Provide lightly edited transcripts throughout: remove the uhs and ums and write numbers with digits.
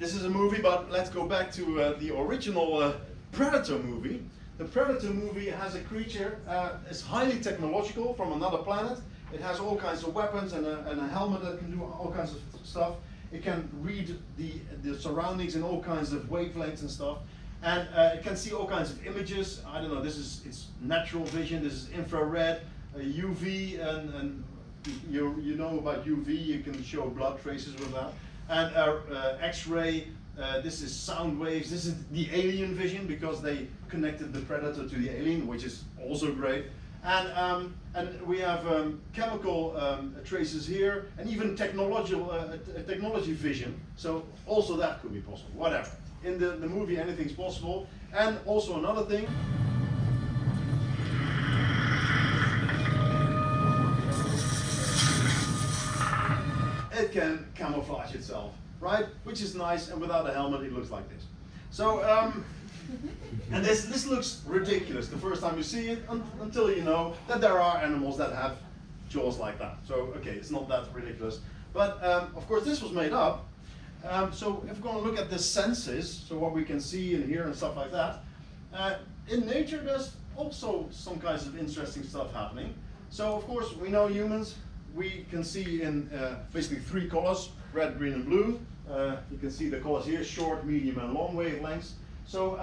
this is a movie, but let's go back to the original Predator movie. The Predator movie has a creature, it's highly technological from another planet. It has all kinds of weapons and a helmet that can do all kinds of stuff. It can read the surroundings in all kinds of wavelengths and stuff. And it can see all kinds of images. I don't know, it's natural vision, this is infrared, UV, and you know about UV, you can show blood traces with that. And X-ray, this is sound waves, this is the alien vision because they connected the Predator to the alien, which is also great. And we have chemical traces here, and even technology vision. So also that could be possible, whatever. In the movie, anything's possible. And also another thing. It can camouflage itself, right? Which is nice, and without a helmet, it looks like this. So, and this looks ridiculous the first time you see it, until you know that there are animals that have jaws like that. So, okay, it's not that ridiculous. But, of course, this was made up. So if we're going to look at the senses, so what we can see and hear and stuff like that, in nature there's also some kinds of interesting stuff happening. So, of course, we know humans, we can see in basically 3 colors, red, green, and blue. You can see the colors here, short, medium, and long wavelengths. So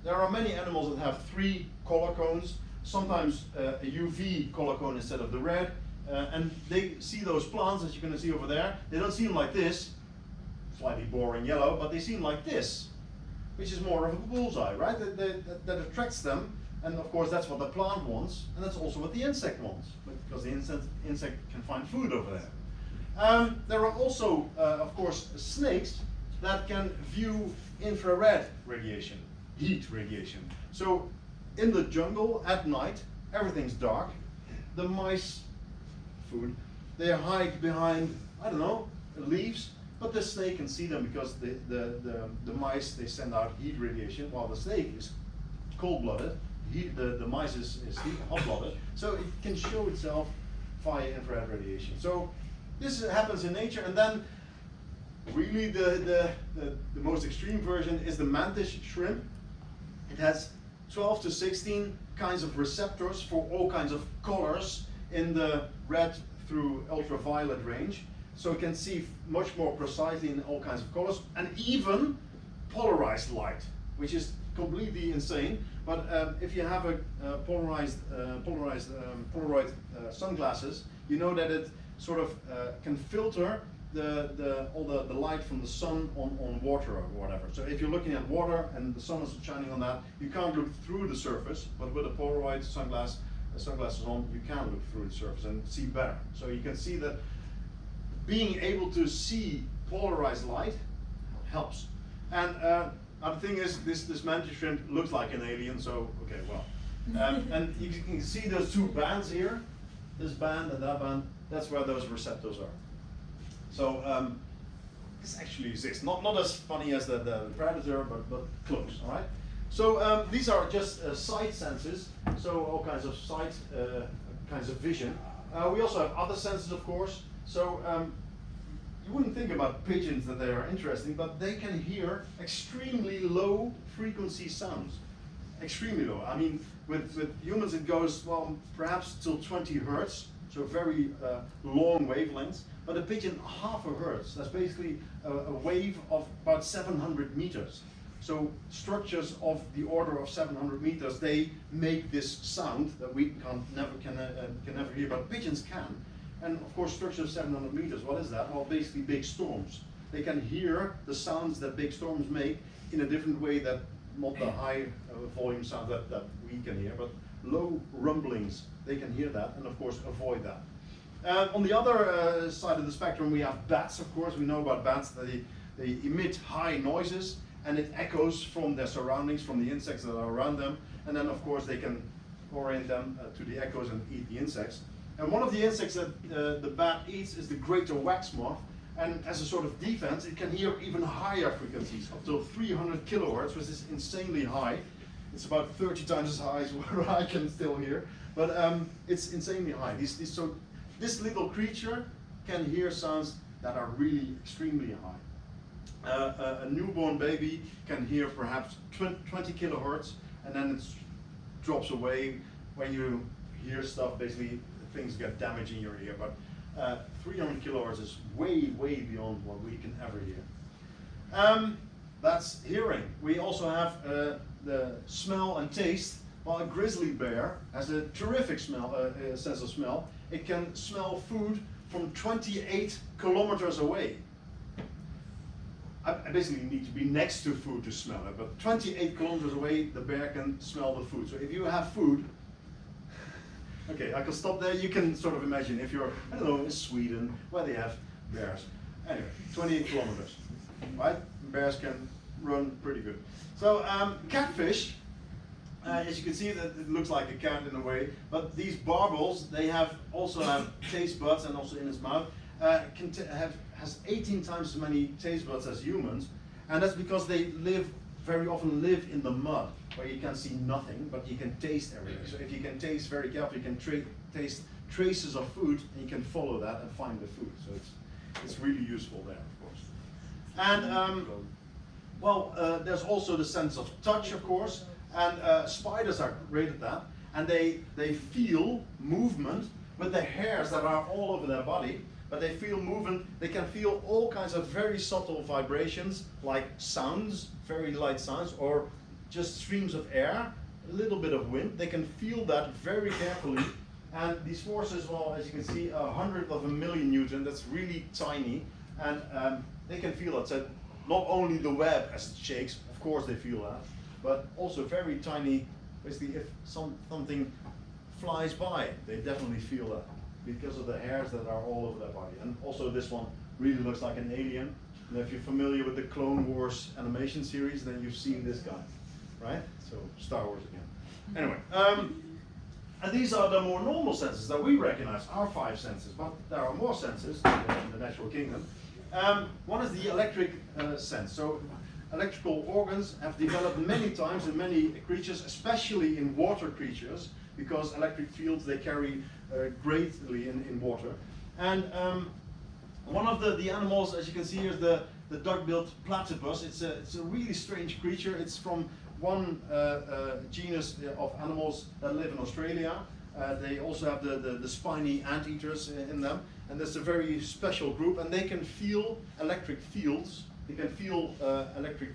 there are many animals that have 3 color cones, sometimes a UV color cone instead of the red. And they see those plants, as you're going to see over there. They don't see them like this, slightly boring yellow, but they see them like this, which is more of a bullseye, right? That attracts them. And of course that's what the plant wants, and that's also what the insect wants, because the insect can find food over there. There are also, of course, snakes that can view infrared radiation, heat radiation. So in the jungle at night, everything's dark. The mice, food, they hide behind, I don't know, leaves, but the snake can see them because the mice, they send out heat radiation, while the snake is cold-blooded. The mice is hot-blooded, so it can show itself via infrared radiation. So this happens in nature, and then really the most extreme version is the mantis shrimp. It has 12 to 16 kinds of receptors for all kinds of colors in the red through ultraviolet range. So it can see much more precisely in all kinds of colors, and even polarized light, which is completely insane. But if you have a Polaroid sunglasses, you know that it sort of can filter all the light from the sun on water or whatever. So if you're looking at water and the sun is shining on that, you can't look through the surface. But with a Polaroid sunglasses on, you can look through the surface and see better. So you can see that being able to see polarized light helps. And the thing is, this mantis shrimp looks like an alien, so okay, well. And you can see those 2 bands here, this band and that band, that's where those receptors are. So this actually exists. Not as funny as the Predator, but close, all right? So these are just sight senses, so all kinds of sight, kinds of vision. We also have other senses, of course. So you wouldn't think about pigeons that they are interesting, but they can hear extremely low frequency sounds. Extremely low. I mean, with humans it goes, well, perhaps till 20 hertz, so very long wavelengths. But a pigeon, half a hertz, that's basically a wave of about 700 meters. So structures of the order of 700 meters, they make this sound that we can never hear, but pigeons can. And of course, structure of 700 meters, what is that? Well, basically big storms. They can hear the sounds that big storms make in a different way, that not the high volume sound that we can hear, but low rumblings, they can hear that, and of course avoid that. On the other side of the spectrum, we have bats, of course. We know about bats, they emit high noises, and it echoes from their surroundings, from the insects that are around them, and then of course they can orient them to the echoes and eat the insects. And one of the insects that the bat eats is the greater wax moth, and as a sort of defense, it can hear even higher frequencies, up to 300 kilohertz, which is insanely high. It's about 30 times as high as what I can still hear, but it's insanely high. So this little creature can hear sounds that are really extremely high. A newborn baby can hear perhaps 20 kilohertz, and then it drops away when you hear stuff. Basically, things get damaged in your ear. But 300 kilohertz is way, way beyond what we can ever hear. That's hearing. We also have the smell and taste. While a grizzly bear has a terrific sense of smell, it can smell food from 28 kilometers away. I basically need to be next to food to smell it, but 28 kilometers away, the bear can smell the food. So if you have food, okay, I can stop there. You can sort of imagine if you're, I don't know, in Sweden, where they have bears. Anyway, 28 kilometers, right? Bears can run pretty good. So catfish, as you can see, that it looks like a cat in a way, but these barbels, they also have taste buds, and also in its mouth has 18 times as many taste buds as humans, and that's because they very often live in the mud, where you can see nothing, but you can taste everything. So if you can taste very carefully, you can taste traces of food, and you can follow that and find the food. So it's really useful there, of course. And there's also the sense of touch, of course, and spiders are great at that, and they feel movement with the hairs that are all over their body. But they feel movement, they can feel all kinds of very subtle vibrations, like sounds, very light sounds, or just streams of air, a little bit of wind. They can feel that very carefully. And these forces, well, as you can see, 100th of a million Newton, that's really tiny. And they can feel that. So not only the web as it shakes, of course they feel that, but also very tiny, basically if something flies by, they definitely feel that, because of the hairs that are all over their body. And also this one really looks like an alien. And if you're familiar with the Clone Wars animation series, then you've seen this guy, right? So Star Wars again. Anyway, and these are the more normal senses that we recognize, our 5 senses, but there are more senses in the natural kingdom. One is the electric sense. So electrical organs have developed many times in many creatures, especially in water creatures, because electric fields they carry greatly in water. And one of the animals, as you can see here, is the duck-billed platypus. It's a really strange creature. It's from one genus of animals that live in Australia. They also have the spiny anteaters in them, and that's a very special group, and they can feel electric fields. They can feel electric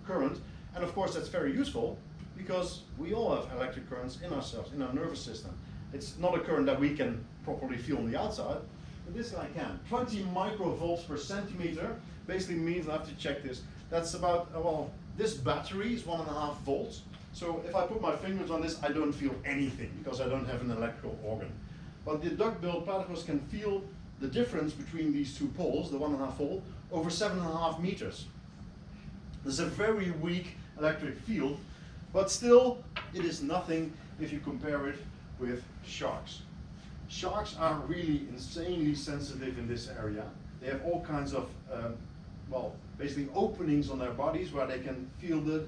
current, and of course that's very useful, because we all have electric currents in ourselves, in our nervous system. It's not a current that we can properly feel on the outside, but this guy can. 20 microvolts per centimeter basically means, I have to check this, that's about, well, this battery is 1.5 volts. So if I put my fingers on this, I don't feel anything, because I don't have an electrical organ. But the duck-billed platypus can feel the difference between these two poles, the 1.5 volt, over 7.5 meters. There's a very weak electric field, but still, it is nothing if you compare it with sharks. Sharks are really insanely sensitive in this area. They have all kinds of, basically openings on their bodies where they can feel the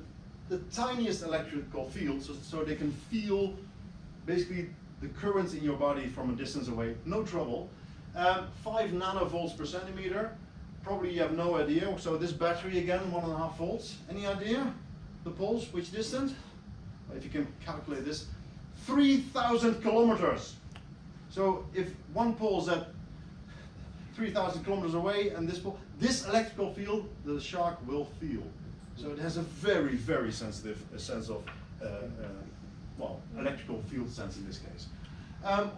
tiniest electrical field, so they can feel basically the currents in your body from a distance away, no trouble. 5 nanovolts per centimeter, probably you have no idea. So this battery again, 1.5 volts. Any idea? The poles, which distance? Well, if you can calculate this, 3,000 kilometers. So if one pole is at 3,000 kilometers away, and this electrical field, the shark will feel. So it has a very, very sensitive sense of, electrical field sense in this case.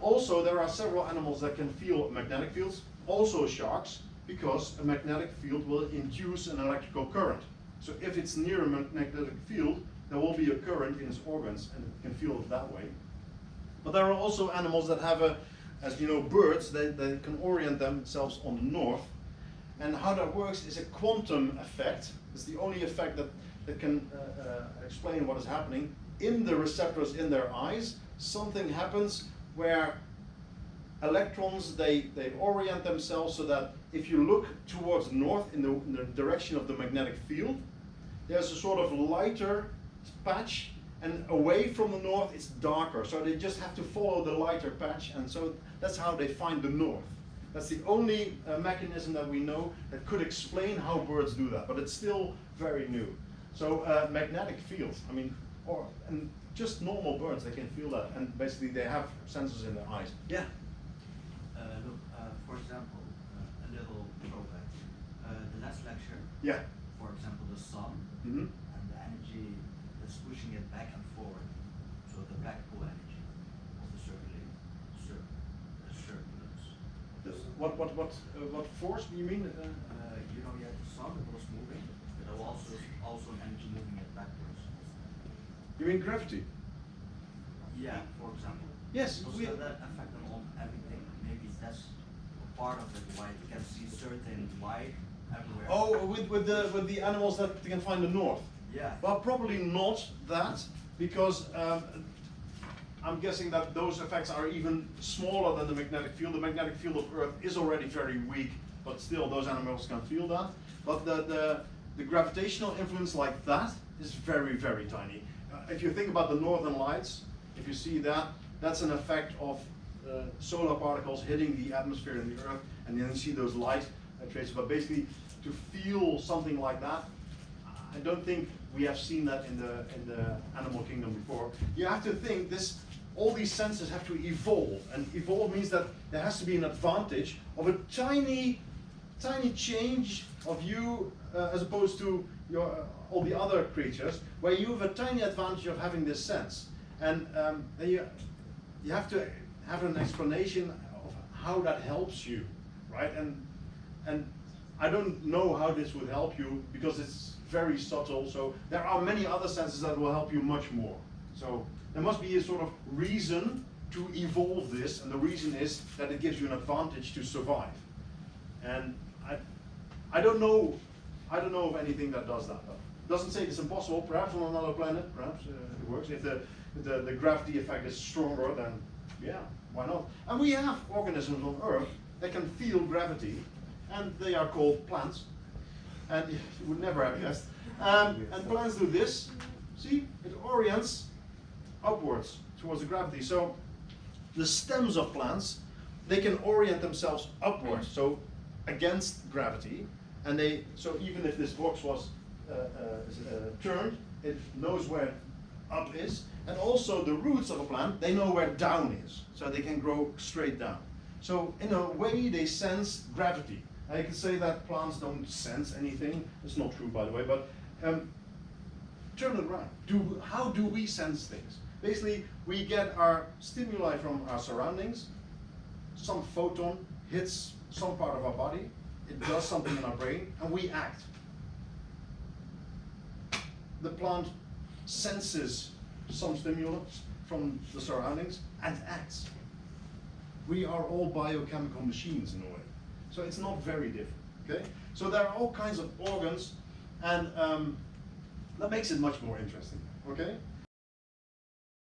Also, there are several animals that can feel magnetic fields, also sharks, because a magnetic field will induce an electrical current. So if it's near a magnetic field, there will be a current in its organs, and it can feel it that way. But there are also animals that have as you know, birds, they can orient themselves on the north. And how that works is a quantum effect. It's the only effect that can explain what is happening. In the receptors in their eyes, something happens where electrons, they orient themselves so that if you look towards north in the direction of the magnetic field, there's a sort of lighter patch, and away from the north it's darker. So they just have to follow the lighter patch, and so that's how they find the north. That's the only mechanism that we know that could explain how birds do that, but it's still very new. So magnetic fields, I mean, and just normal birds, they can feel that, and basically they have sensors in their eyes. Yeah? Look, for example, a little throwback. The last lecture, Yeah. for example, the sun Mm-hmm. and the energy that's pushing it back and forward. So the back pull energy of the circulating circulars. What force do you mean? You know, you had the sun that was moving, but there was also an energy moving it backwards. You mean gravity? Yeah, for example. Yes. Does that affect on everything? Maybe that's part of it, why you can see certain light everywhere. Oh, with the animals that can find the north. Yeah. Well, probably not that, because I'm guessing that those effects are even smaller than the magnetic field. The magnetic field of Earth is already very weak, but still those animals can feel that. But the gravitational influence like that is very, very tiny. If you think about the northern lights, if you see that, that's an effect of solar particles hitting the atmosphere and the Earth, and then you see those light traces. But basically, to feel something like that, I don't think we have seen that in the animal kingdom before. You have to think all these senses have to evolve, and evolve means that there has to be an advantage of a tiny change of you as opposed to all the other creatures, where you have a tiny advantage of having this sense, and you have to have an explanation of how that helps you, right? And I don't know how this would help you because it's very subtle. So there are many other senses that will help you much more. So there must be a sort of reason to evolve this, and the reason is that it gives you an advantage to survive. And I don't know of anything that does that. It doesn't say it's impossible. Perhaps on another planet, perhaps it works. If the gravity effect is stronger, then yeah, why not? And we have organisms on Earth that can feel gravity, and they are called plants. And you would never have guessed. And plants do this. See, it orients upwards towards the gravity. So the stems of plants, they can orient themselves upwards, so against gravity. And so even if this box was turned, it knows where up is. And also the roots of a plant, they know where down is, so they can grow straight down. So in a way, they sense gravity. And you can say that plants don't sense anything. It's not true, by the way, but turn it around. How do we sense things? Basically, we get our stimuli from our surroundings. Some photon hits some part of our body. It does something in our brain, and we act. The plant senses some stimulus from the surroundings and acts. We are all biochemical machines in a way. So it's not very different, okay? So there are all kinds of organs, and that makes it much more interesting, okay?